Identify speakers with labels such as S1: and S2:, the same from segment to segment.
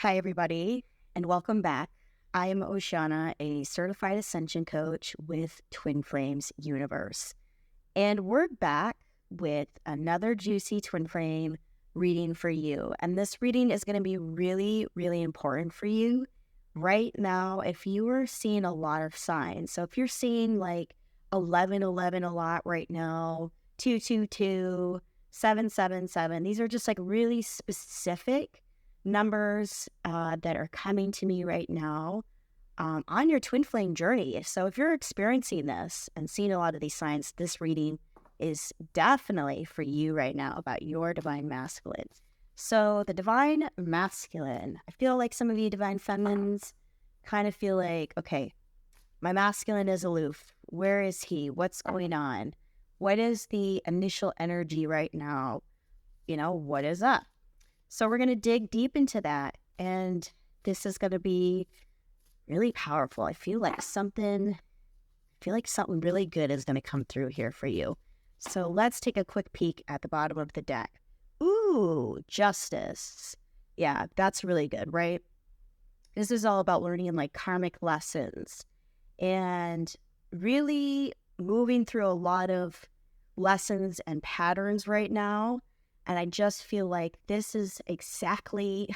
S1: Hi, everybody, and welcome back. I am Oshana, a certified ascension coach with Twin Flames Universe. And we're back with another juicy Twin Flame reading for you. And this reading is going to be really, really important for you right now if you are seeing a lot of signs. So if you're seeing like 1111 a lot right now, 222, 777, these are just like really specific numbers that are coming to me right now on your twin flame journey. So if you're experiencing this and seeing a lot of these signs, this reading is definitely for you right now about your divine masculine. So the divine masculine, I feel like some of you divine feminines kind of feel like, okay, my masculine is aloof. Where is he? What's going on? What is the initial energy right now? What is up? So we're going to dig deep into that. And this is going to be really powerful. I feel like something really good is going to come through here for you. So let's take a quick peek at the bottom of the deck. Ooh, justice. Yeah, that's really good, right? This is all about learning like karmic lessons and really moving through a lot of lessons and patterns right now. And I just feel like this is exactly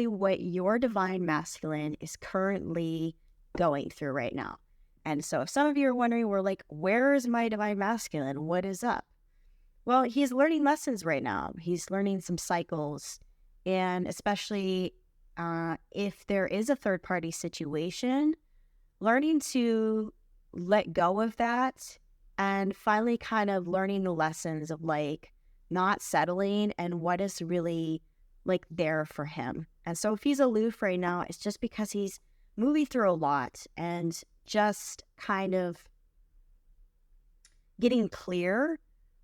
S1: what your divine masculine is currently going through right now. And so if some of you are wondering, we're like, where is my divine masculine? What is up? Well, he's learning lessons right now. He's learning some cycles. And especially if there is a third-party situation, learning to let go of that and finally kind of learning the lessons of like not settling and what is really like there for him. And so if he's aloof right now, it's just because he's moving through a lot and just kind of getting clear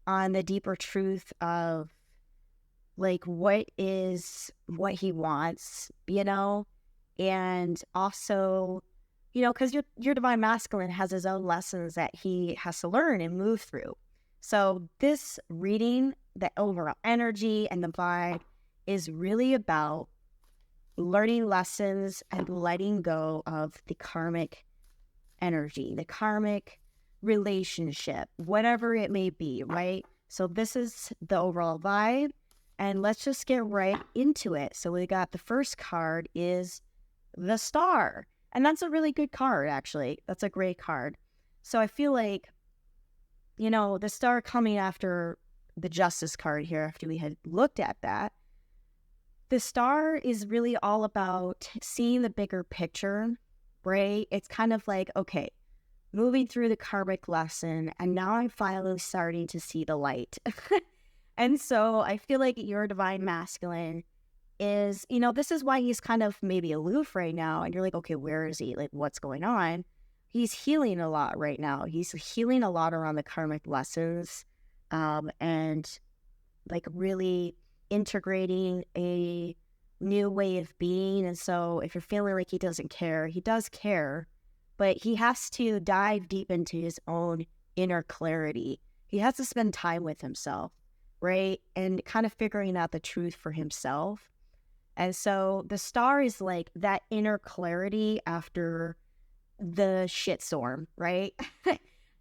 S1: on the deeper truth of like what he wants, and also, because your divine masculine has his own lessons that he has to learn and move through. So this reading, the overall energy and the vibe is really about learning lessons and letting go of the karmic energy, the karmic relationship, whatever it may be, right? So this is the overall vibe, and let's just get right into it. So we got the first card is the Star, and that's a really good card, actually. That's a great card. So I feel like, the Star coming after the Justice card here, after we had looked at that, the Star is really all about seeing the bigger picture, right? It's kind of like, okay, moving through the karmic lesson, and now I'm finally starting to see the light. And so I feel like your divine masculine is, this is why he's kind of maybe aloof right now. And you're like, okay, where is he? Like, what's going on? He's healing a lot right now. He's healing a lot around the karmic lessons, and like really integrating a new way of being. And so if you're feeling like he doesn't care, he does care, but he has to dive deep into his own inner clarity. He has to spend time with himself, right? And kind of figuring out the truth for himself. And so the Star is like that inner clarity after the shitstorm, right?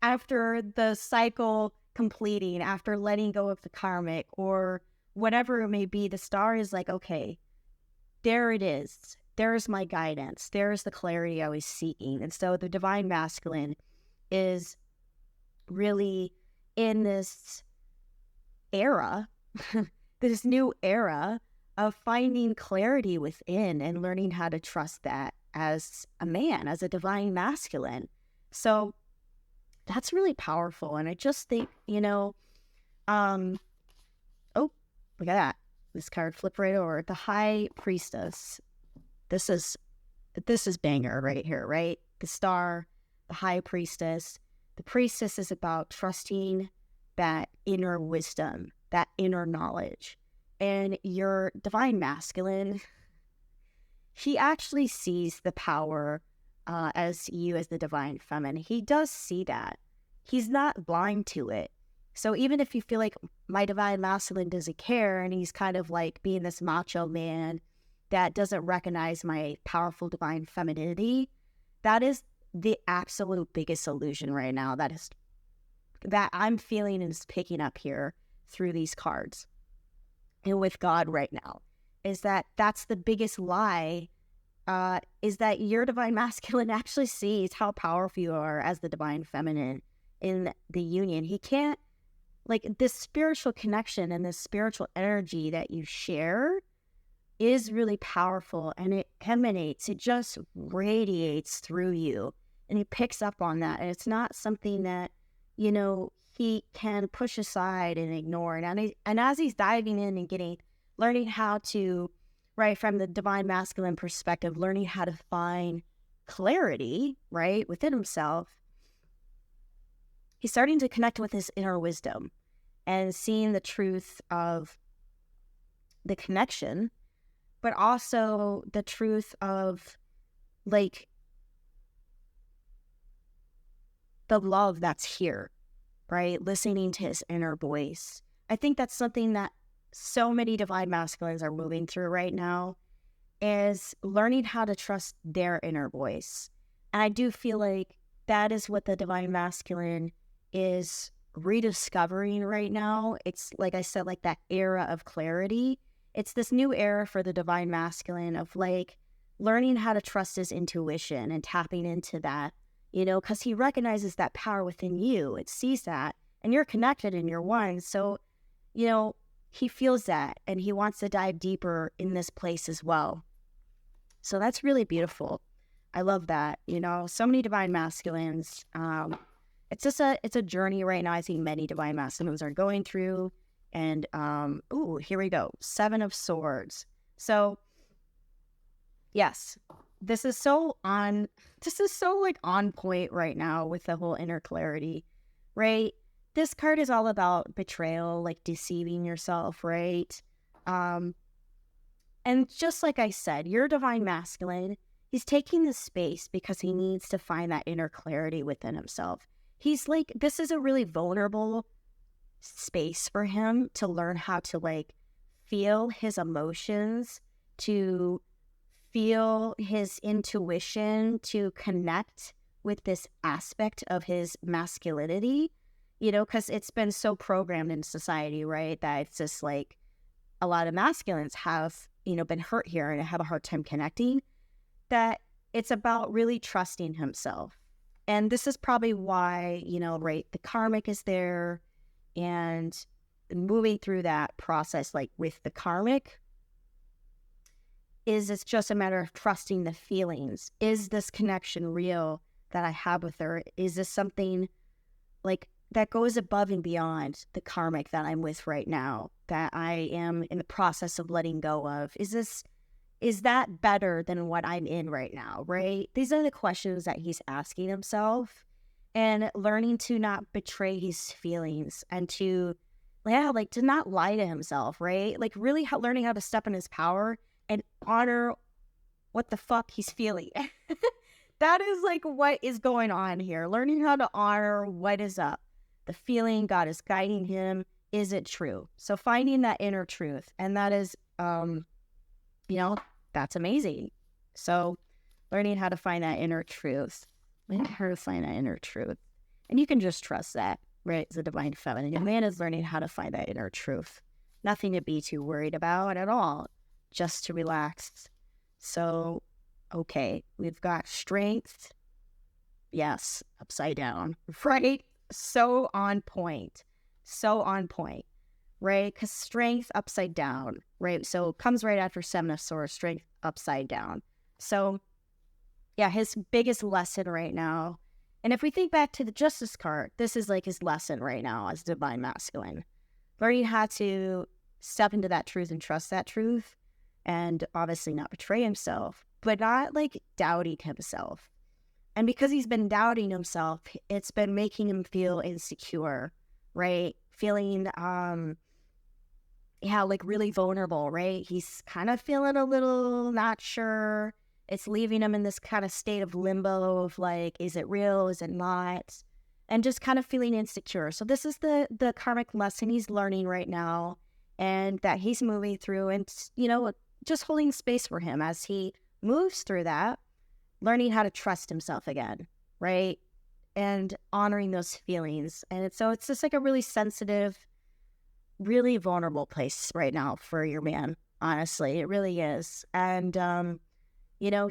S1: After the cycle completing, after letting go of the karmic or whatever it may be, the Star is like, okay, there it is. There's my guidance. There's the clarity I was seeking. And so the divine masculine is really in this era, this new era of finding clarity within and learning how to trust that as a man, as a divine masculine. So that's really powerful. And I just think, oh, look at that. This card flipped right over. The High Priestess. This is banger right here, right? The Star, the High Priestess. The Priestess is about trusting that inner wisdom, that inner knowledge. And your divine masculine, he actually sees the power as you as the divine feminine. He does see that. He's not blind to it. So even if you feel like my divine masculine doesn't care and he's kind of like being this macho man that doesn't recognize my powerful divine femininity, that is the absolute biggest illusion right now that I'm feeling and is picking up here through these cards and with God right now, is that that's the biggest lie, is that your divine masculine actually sees how powerful you are as the divine feminine in the union. He can't, like, this spiritual connection and this spiritual energy that you share is really powerful, and it emanates, it just radiates through you, and he picks up on that. And it's not something that, you know, he can push aside and ignore. And as he's diving in and learning how to, right, from the divine masculine perspective, learning how to find clarity, right, within himself, he's starting to connect with his inner wisdom and seeing the truth of the connection, but also the truth of, like, the love that's here, right? Listening to his inner voice. I think that's something that so many divine masculines are moving through right now, is learning how to trust their inner voice. And I do feel like that is what the divine masculine is rediscovering right now. It's, like I said, like that era of clarity. It's this new era for the divine masculine of, like, learning how to trust his intuition and tapping into that, you know, because he recognizes that power within you. It sees that, and you're connected and you're one. So, you know, he feels that, and he wants to dive deeper in this place as well. So that's really beautiful. I love that. You know, so many divine masculines. It's a journey right now. I think many divine masculines are going through. And here we go. 7 of Swords. So yes, this is so like on point right now with the whole inner clarity, right? This card is all about betrayal, like deceiving yourself, right? And just like I said, your divine masculine, he's taking this space because he needs to find that inner clarity within himself. He's like, this is a really vulnerable space for him to learn how to, like, feel his emotions, to feel his intuition, to connect with this aspect of his masculinity, you know, because it's been so programmed in society, right, that it's just like a lot of masculines have, you know, been hurt here and have a hard time connecting, that it's about really trusting himself. And this is probably why, you know, right, the karmic is there, and moving through that process, like with the karmic, it's just a matter of trusting the feelings. Is this connection real that I have with her? Is this something, like, that goes above and beyond the karmic that I'm with right now, that I am in the process of letting go of? Is that better than what I'm in right now, right? These are the questions that he's asking himself, and learning to not betray his feelings, and to, yeah, like, to not lie to himself, right? Like, really learning how to step in his power and honor what the fuck he's feeling. That is, like, what is going on here. Learning how to honor what is up. The feeling, God is guiding him. Is it true? So finding that inner truth. And that is, you know, that's amazing. So learning how to find that inner truth. Learning how to find that inner truth. And you can just trust that, right? It's the divine feminine. A man is learning how to find that inner truth. Nothing to be too worried about at all. Just to relax. So, okay, we've got strength. Yes, upside down, right? So on point. So on point, right? Because strength upside down, right? So it comes right after 7 of Swords, strength upside down. So, yeah, his biggest lesson right now. And if we think back to the Justice card, this is like his lesson right now as divine masculine. Learning how to step into that truth and trust that truth. And obviously not betray himself, but not, like, doubting himself. And because he's been doubting himself, it's been making him feel insecure, right? Feeling, like, really vulnerable, right? He's kind of feeling a little not sure. It's leaving him in this kind of state of limbo of, like, is it real? Is it not? And just kind of feeling insecure. So this is the karmic lesson he's learning right now, and that he's moving through. And, you know, just holding space for him as he moves through that, learning how to trust himself again, right? And honoring those feelings. And so it's just like a really sensitive, really vulnerable place right now for your man. Honestly, it really is. And,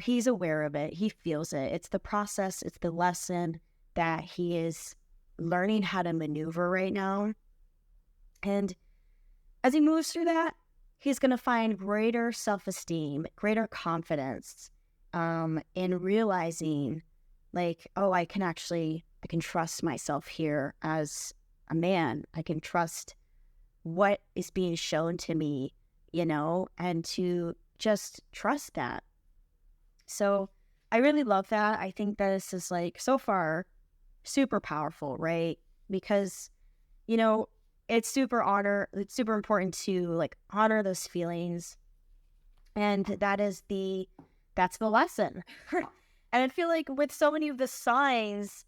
S1: he's aware of it. He feels it. It's the process. It's the lesson that he is learning how to maneuver right now. And as he moves through that, he's going to find greater self-esteem, greater confidence, in realizing like, oh, I can trust myself here as a man. I can trust what is being shown to me, and to just trust that. So I really love that. I think this is like so far super powerful, right? Because, it's super important to like honor those feelings. And that's the lesson. And I feel like with so many of the signs,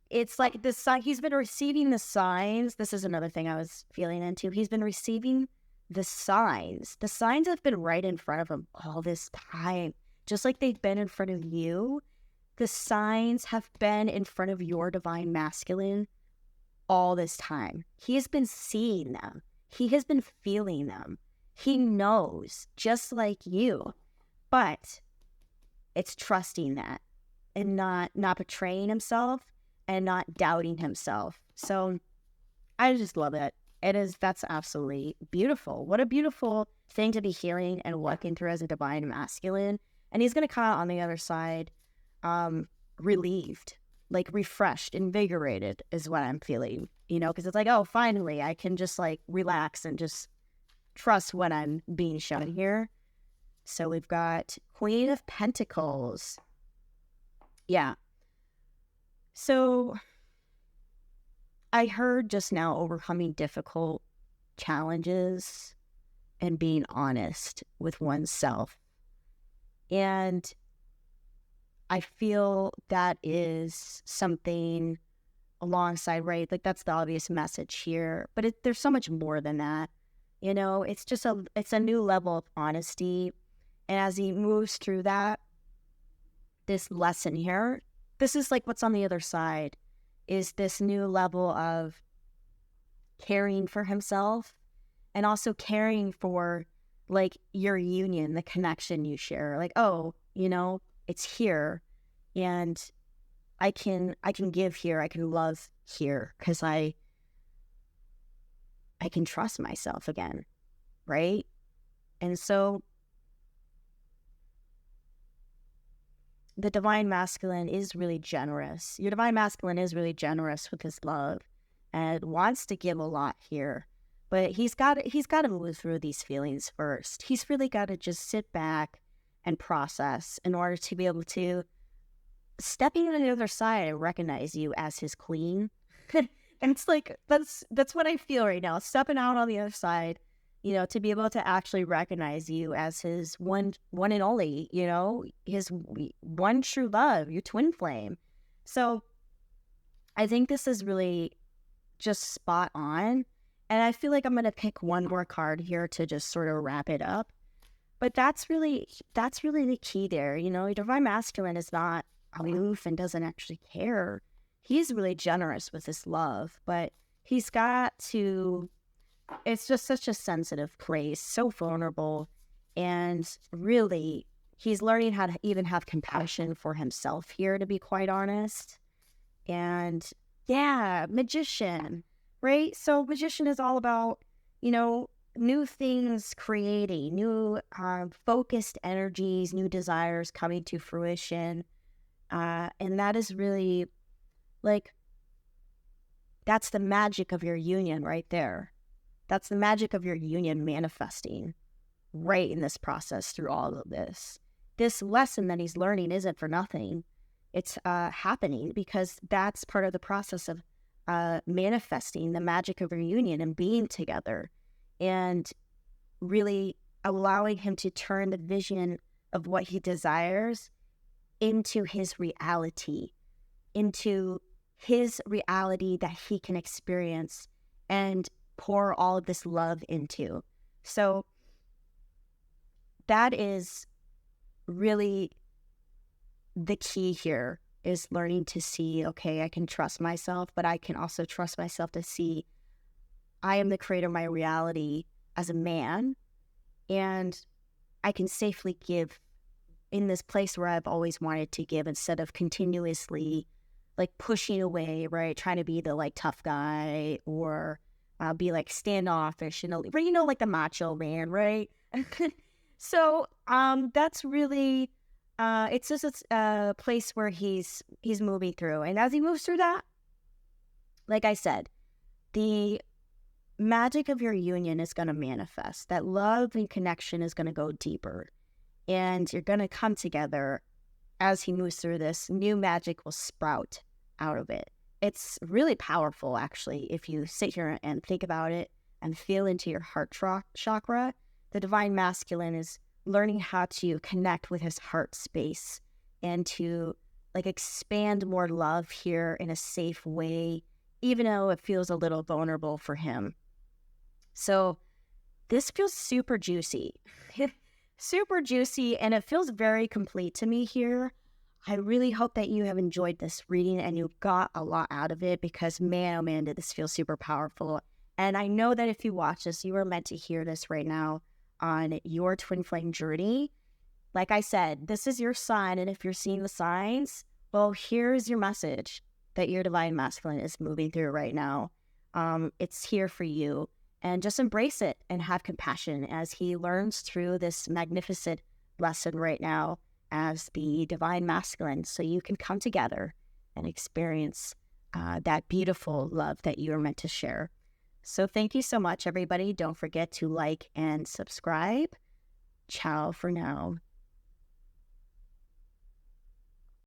S1: it's like this sign, he's been receiving the signs. This is another thing I was feeling into. He's been receiving the signs. The signs have been right in front of him all this time, just like they've been in front of you. The signs have been in front of your divine masculine all this time. He has been seeing them. He has been feeling them. He knows, just like you. But it's trusting that and not betraying himself and not doubting himself. So I just love it. That's absolutely beautiful. What a beautiful thing to be hearing and walking through as a divine masculine. And he's going to come out on the other side relieved, like refreshed, invigorated is what I'm feeling, because it's like, oh, finally I can just like relax and just trust what I'm being shown here. So we've got Queen of Pentacles. Yeah. So I heard just now overcoming difficult challenges and being honest with oneself. And I feel that is something alongside, right? Like that's the obvious message here, but there's so much more than that. It's a new level of honesty. And as he moves through that, this lesson here, this is like what's on the other side, is this new level of caring for himself and also caring for like your union, the connection you share. Like, oh, it's here and I can give here, I can love here because I can trust myself again, right? And so the divine masculine is really generous. Your divine masculine is really generous with his love and wants to give a lot here. But he's got to move through these feelings first. He's really got to just sit back and process in order to be able to step in on the other side and recognize you as his queen. And it's like, that's what I feel right now. Stepping out on the other side, to be able to actually recognize you as his one and only, his one true love, your twin flame. So I think this is really just spot on. And I feel like I'm going to pick one more card here to just sort of wrap it up. But that's really the key there. Your divine masculine is not aloof and doesn't actually care. He's really generous with his love, but he's got to, it's just such a sensitive place, so vulnerable. And really, he's learning how to even have compassion for himself here, to be quite honest. And yeah, magician, right? So magician is all about, new things creating, new focused energies, new desires coming to fruition. And that is really like, that's the magic of your union right there. That's the magic of your union manifesting right in this process through all of this. This lesson that he's learning isn't for nothing. It's happening because that's part of the process of manifesting the magic of your union and being together and really allowing him to turn the vision of what he desires into his reality, that he can experience and pour all of this love into. So that is really the key here, is learning to see, okay, I can trust myself, but I can also trust myself to see I am the creator of my reality as a man, and I can safely give in this place where I've always wanted to give, instead of continuously like pushing away, right? Trying to be the like tough guy, or be like standoffish, like the macho man, right? So that's really it's just a place where he's moving through, and as he moves through that, like I said, the magic of your union is going to manifest. That love and connection is going to go deeper, and you're going to come together. As he moves through this, new magic will sprout out of it. It's really powerful, actually, if you sit here and think about it and feel into your heart chakra. The divine masculine is learning how to connect with his heart space and to like expand more love here in a safe way, even though it feels a little vulnerable for him. So this feels super juicy. Super juicy, and it feels very complete to me here. I really hope that you have enjoyed this reading and you got a lot out of it, because man, oh man, did this feel super powerful. And I know that if you watch this, you are meant to hear this right now on your twin flame journey. Like I said, this is your sign, and if you're seeing the signs, well, here's your message that your divine masculine is moving through right now. It's here for you. And just embrace it and have compassion as he learns through this magnificent lesson right now as the divine masculine, so you can come together and experience that beautiful love that you are meant to share. So thank you so much, everybody. Don't forget to like and subscribe. Ciao for now.